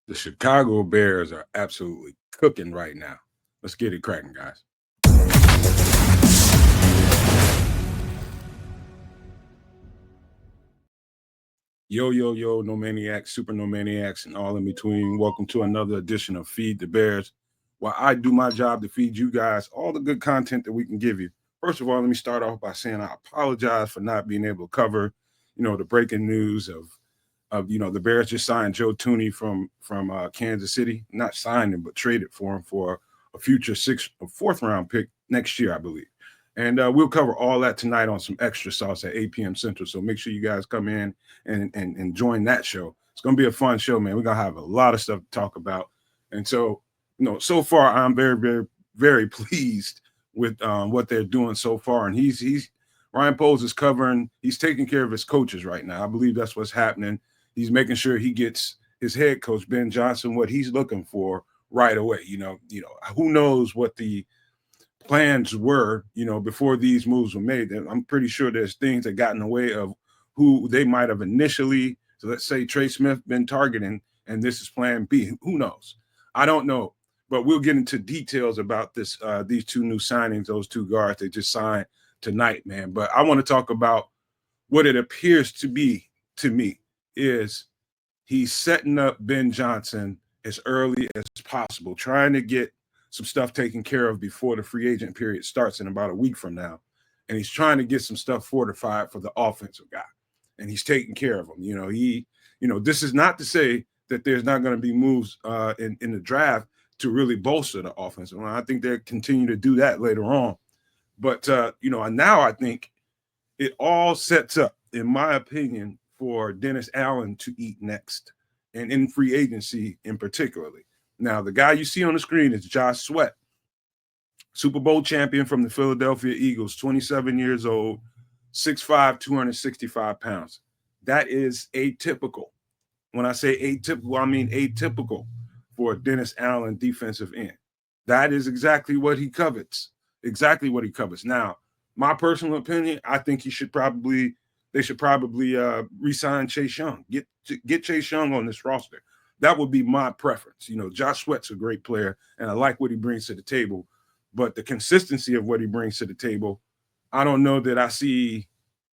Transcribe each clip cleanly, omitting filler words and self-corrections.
The Chicago Bears are absolutely cooking right now. Let's get it cracking, guys. Yo, yo, yo, no maniacs, super no maniacs, and all in between. Welcome to another edition of Feed the Bears, while I do my job to feed you guys all the good content that we can give you. First of all, let me start off by saying I apologize for not being able to cover, the breaking news of the Bears just signed Joe Tooney from Kansas City. Not signed him, but traded for him for a future fourth round pick next year, I believe. And we'll cover all that tonight on some extra sauce at 8 p.m. Central. So make sure you guys come in and join that show. It's going to be a fun show, man. We're going to have a lot of stuff to talk about. And so, so far, I'm very, very, very pleased with what they're doing so far. And he's Ryan Poles is covering. He's taking care of his coaches right now. I believe that's what's happening. He's making sure he gets his head coach, Ben Johnson, what he's looking for right away. Who knows what the plans were, before these moves were made. I'm pretty sure there's things that got in the way of who they might have initially, so let's say Trey Smith, been targeting, and this is plan B. Who knows? I don't know. But we'll get into details about these two new signings, those two guards they just signed tonight, man. But I want to talk about what it appears to be to me is he's setting up Ben Johnson as early as possible, trying to get some stuff taken care of before the free agent period starts in about a week from now. And he's trying to get some stuff fortified for the offensive guy. And he's taking care of them. This is not to say that there's not going to be moves in the draft to really bolster the offensive line. I think they'll continue to do that later on. But, now I think it all sets up, in my opinion, for Dennis Allen to eat next, and in free agency in particularly. Now, the guy you see on the screen is Josh Sweat, Super Bowl champion from the Philadelphia Eagles, 27 years old, 6'5", 265 pounds. That is atypical. When I say atypical, I mean atypical for a Dennis Allen defensive end. That is exactly what he covets. Exactly what he covets. Now, my personal opinion, I think they should probably re-sign Chase Young. Get Chase Young on this roster. That would be my preference. Josh Sweat's a great player, and I like what he brings to the table. But the consistency of what he brings to the table, I don't know that I see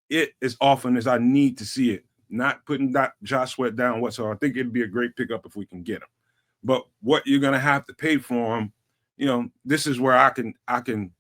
it as often as I need to see it. Not putting that Josh Sweat down whatsoever. I think it'd be a great pickup if we can get him. But what you're going to have to pay for him, this is where I can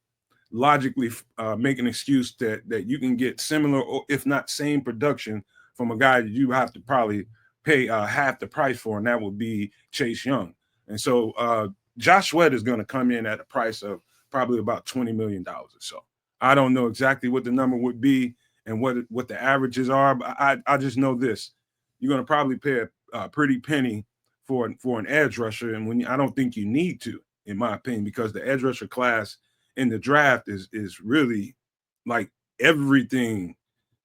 logically make an excuse that you can get similar, or if not same production from a guy that you have to probably pay half the price for, and that would be Chase Young. And so Josh Sweat is going to come in at a price of probably about $20 million or so. I don't know exactly what the number would be and what the averages are, but I just know this. You're going to probably pay a pretty penny for an edge rusher, and I don't think you need to, in my opinion, because the edge rusher class in the draft is really like everything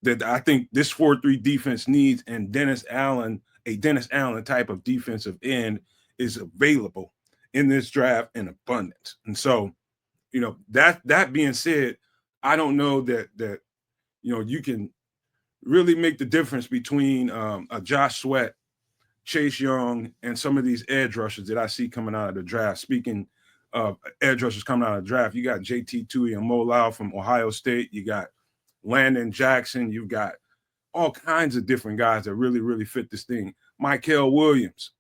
that I think this 4-3 defense needs, and a Dennis Allen type of defensive end is available in this draft in abundance. And so, that being said, I don't know that you can really make the difference between a Josh Sweat, Chase Young, and some of these edge rushers that I see coming out of the draft. Speaking of edge rushers coming out of the draft, you got JT Tuimoloau from Ohio State. You got Landon Jackson. You've got all kinds of different guys that really, really fit this thing. Mykel Williams.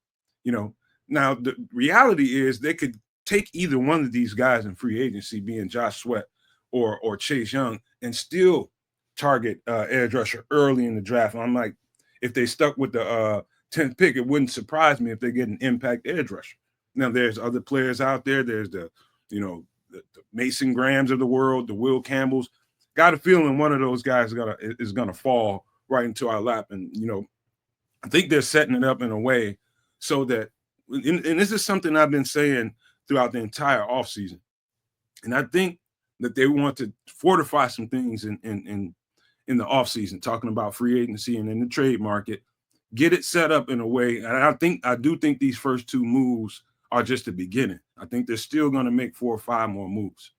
Now the reality is they could take either one of these guys in free agency, being Josh Sweat or Chase Young, and still target edge rusher early in the draft. And I'm like, if they stuck with the 10th pick, it wouldn't surprise me if they get an impact edge rusher. Now, there's other players out there. There's the Mason Grahams of the world, the Will Campbells. Got a feeling one of those guys is gonna fall right into our lap. And, I think they're setting it up in a way so that, and this is something I've been saying throughout the entire offseason. And I think that they want to fortify some things in the offseason, talking about free agency and in the trade market, get it set up in a way. And I do think these first two moves are just the beginning. I think they're still going to make 4 or 5 more moves,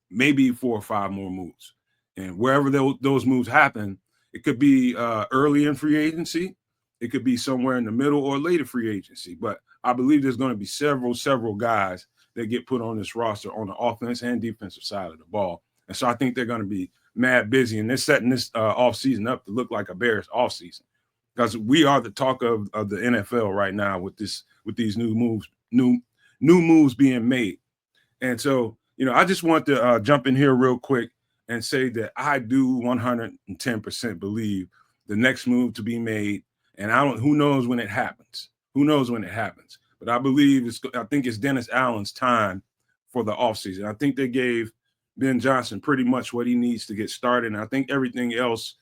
maybe 4 or 5 more moves. And wherever those moves happen, it could be early in free agency, It could be somewhere in the middle or later free agency. But I believe there's going to be several guys that get put on this roster on the offense and defensive side of the ball. And so I think they're going to be mad busy, and they're setting this offseason up to look like a Bears offseason, because we are the talk of the NFL right now with these new moves being made. And so, I just want to jump in here real quick and say that I do 110% believe the next move to be made, and who knows when it happens. Who knows when it happens? But I believe I think it's Dennis Allen's time for the offseason. I think they gave Ben Johnson pretty much what he needs to get started, and I think everything else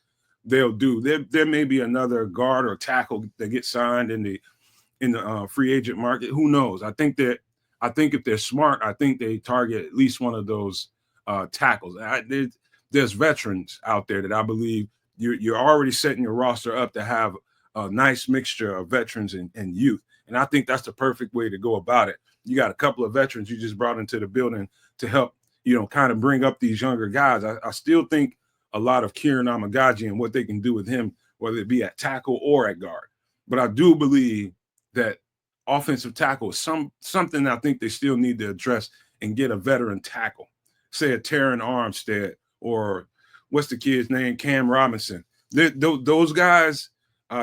they'll do. There may be another guard or tackle that gets signed in the free agent market. Who knows? I think if they're smart, I think they target at least one of those tackles. There's veterans out there that I believe you're already setting your roster up to have a nice mixture of veterans and youth. And I think that's the perfect way to go about it. You got a couple of veterans you just brought into the building to help, kind of bring up these younger guys. I still think a lot of Kieran Amagaji and what they can do with him, whether it be at tackle or at guard. But I do believe that offensive tackle is something I think they still need to address and get a veteran tackle, say a Taron Armstead or what's the kid's name, Cam Robinson. Those guys,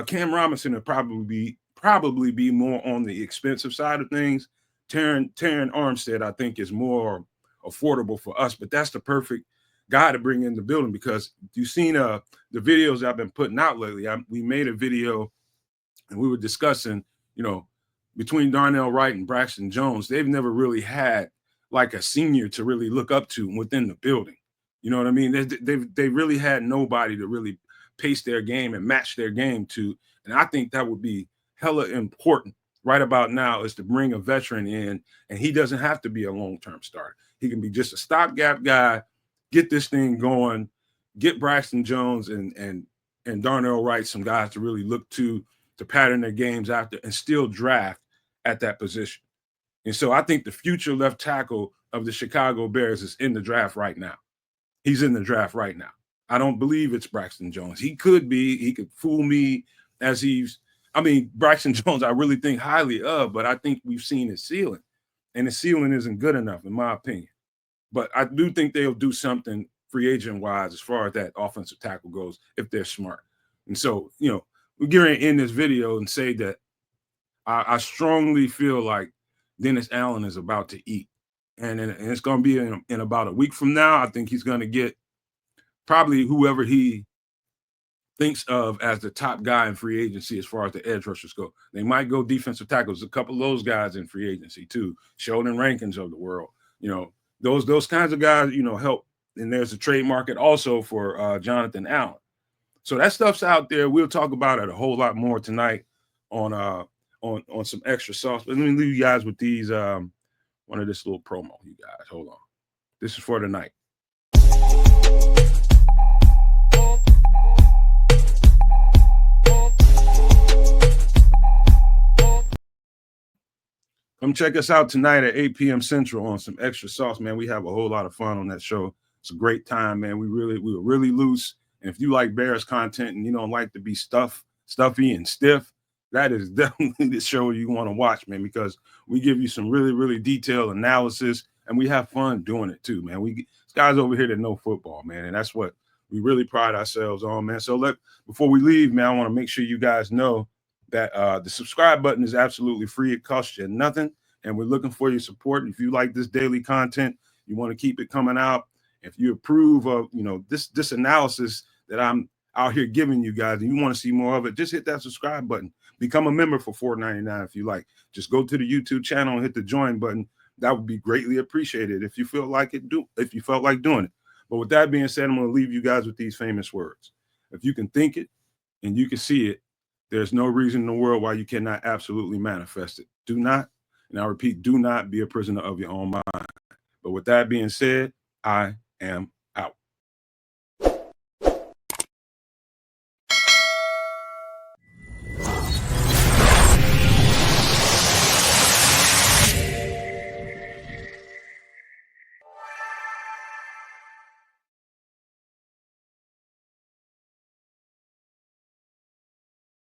Cam Robinson would probably be more on the expensive side of things. Taron Armstead, I think, is more affordable for us, but that's the perfect guy to bring in the building, because you've seen the videos I've been putting out lately. We made a video and we were discussing, between Darnell Wright and Braxton Jones, they've never really had like a senior to really look up to within the building. You know what I mean? They really had nobody to really pace their game and match their game to. And I think that would be hella important right about now, is to bring a veteran in, and he doesn't have to be a long-term starter. He can be just a stopgap guy, get this thing going, get Braxton Jones and Darnell Wright, some guys to really look to pattern their games after, and still draft at that position. And so I think the future left tackle of the Chicago Bears is in the draft right now. He's in the draft right now. I don't believe it's Braxton Jones. He could be. He could fool me Braxton Jones I really think highly of, but I think we've seen his ceiling, and his ceiling isn't good enough, in my opinion. But I do think they'll do something free agent-wise as far as that offensive tackle goes if they're smart. And so, we're going to end this video and say that I strongly feel like Dennis Allen is about to eat. And it's going to be in about a week from now. I think he's going to get probably whoever he thinks of as the top guy in free agency as far as the edge rushers go. They might go defensive tackles, a couple of those guys in free agency too, Sheldon Rankins of the world. Those kinds of guys, help. And there's a trade market also for Jonathan Allen. So that stuff's out there. We'll talk about it a whole lot more tonight on some extra sauce. But let me leave you guys with these one of this little promo, you guys. Hold on. This is for tonight. Come check us out tonight at 8 p.m. Central on some extra sauce, man. We have a whole lot of fun on that show. It's a great time, man. We were really loose. And if you like Bears content and you don't like to be stuffy and stiff, that is definitely the show you want to watch, man, because we give you some really, really detailed analysis, and we have fun doing it too, man. These guys over here that know football, man, and that's what we really pride ourselves on, man. So before we leave, man, I want to make sure you guys know that the subscribe button is absolutely free. It costs you nothing, and we're looking for your support. If you like this daily content, you want to keep it coming out. If you approve of, this analysis that I'm out here giving you guys, and you want to see more of it, just hit that subscribe button. Become a member for $4.99 if you like. Just go to the YouTube channel and hit the join button. That would be greatly appreciated if you felt like doing it. But with that being said, I'm going to leave you guys with these famous words. If you can think it and you can see it, there's no reason in the world why you cannot absolutely manifest it. Do not, and I repeat, do not be a prisoner of your own mind. But with that being said, I am